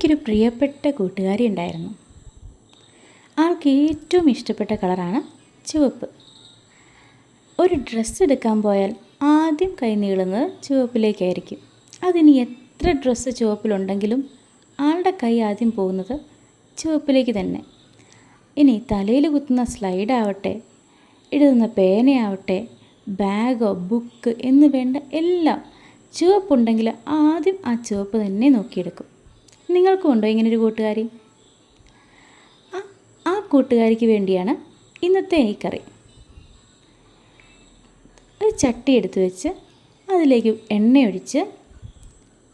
എനിക്കൊരു പ്രിയപ്പെട്ട കൂട്ടുകാരി ഉണ്ടായിരുന്നു. ആൾക്ക് ഏറ്റവും ഇഷ്ടപ്പെട്ട കളറാണ് ചുവപ്പ്. ഒരു ഡ്രസ്സ് എടുക്കാൻ പോയാൽ ആദ്യം കൈ നീളുന്നത് ചുവപ്പിലേക്കായിരിക്കും. അതിനി എത്ര ഡ്രസ്സ് ചുവപ്പിലുണ്ടെങ്കിലും ആളുടെ കൈ ആദ്യം പോകുന്നത് ചുവപ്പിലേക്ക് തന്നെ. ഇനി തലയിൽ കുത്തുന്ന സ്ലൈഡാവട്ടെ, എഴുതുന്ന പേനയാവട്ടെ, ബാഗോ ബുക്ക് എന്ന് വേണ്ട എല്ലാം ചുവപ്പുണ്ടെങ്കിൽ ആദ്യം ആ ചുവപ്പ് തന്നെ നോക്കിയെടുക്കും. നിങ്ങൾക്കും ഉണ്ടോ ഇങ്ങനൊരു കൂട്ടുകാരി? ആ കൂട്ടുകാരിക്ക് വേണ്ടിയാണ് ഇന്നത്തെ ഈ കറി. ഒരു ചട്ടി എടുത്ത് വെച്ച് അതിലേക്ക് എണ്ണയൊഴിച്ച്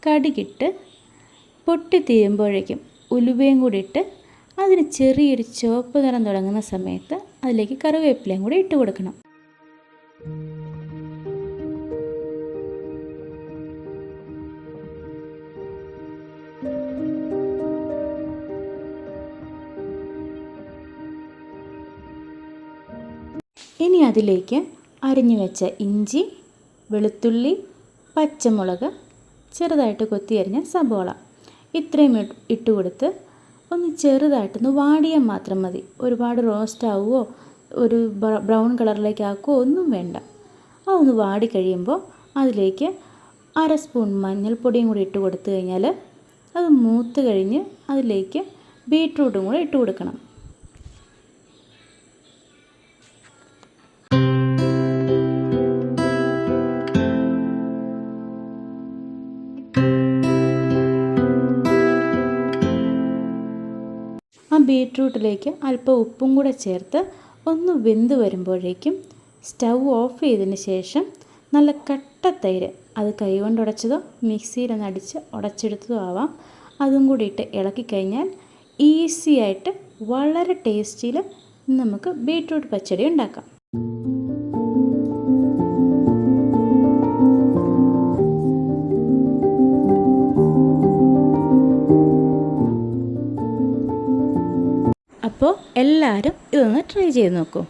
കടുകിട്ട് പൊട്ടിത്തീരുമ്പോഴേക്കും ഉലുവയും കൂടി ഇട്ട് അതിന് ചെറിയൊരു ചുവപ്പ് നിറം തുടങ്ങുന്ന സമയത്ത് അതിലേക്ക് കറിവേപ്പിലയും കൂടി ഇട്ട് കൊടുക്കണം. ഇനി അതിലേക്ക് അരിഞ്ഞു വെച്ച ഇഞ്ചി, വെളുത്തുള്ളി, പച്ചമുളക്, ചെറുതായിട്ട് കൊത്തിയരിഞ്ഞ സബോള ഇത്രയും ഇട്ട് കൊടുത്ത് ഒന്ന് ചെറുതായിട്ടൊന്ന് വാടിയാൽ മാത്രം മതി. ഒരുപാട് റോസ്റ്റ് ആവുകയോ ഒരു ബ്രൗൺ കളറിലേക്ക് ആക്കുകയോ ഒന്നും വേണ്ട. അതൊന്ന് വാടി കഴിയുമ്പോൾ അതിലേക്ക് 1/2 സ്പൂൺ മഞ്ഞൾപ്പൊടിയും കൂടി ഇട്ട് കൊടുത്തു കഴിഞ്ഞാൽ അത് മൂത്ത് കഴിഞ്ഞ് അതിലേക്ക് ബീറ്റ്റൂട്ടും കൂടി ഇട്ട് കൊടുക്കണം. ആ ബീറ്റ്റൂട്ടിലേക്ക് അല്പം ഉപ്പും കൂടെ ചേർത്ത് ഒന്ന് വെന്ത് വരുമ്പോഴേക്കും സ്റ്റൗ ഓഫ് ചെയ്തതിന് ശേഷം നല്ല കട്ട തൈര്, അത് കൈകൊണ്ട് ഉടച്ചതോ മിക്സിയിലൊന്ന് അടിച്ച് ഉടച്ചെടുത്തതോ ആവാം, അതും കൂടി ഇട്ട് ഇളക്കി കഴിഞ്ഞാൽ ഈസി ആയിട്ട് വളരെ ടേസ്റ്റിയിൽ നമുക്ക് ബീറ്റ്റൂട്ട് പച്ചടി ഉണ്ടാക്കാം. അപ്പോൾ എല്ലാവരും ഇതൊന്ന് ട്രൈ ചെയ്ത് നോക്കൂ.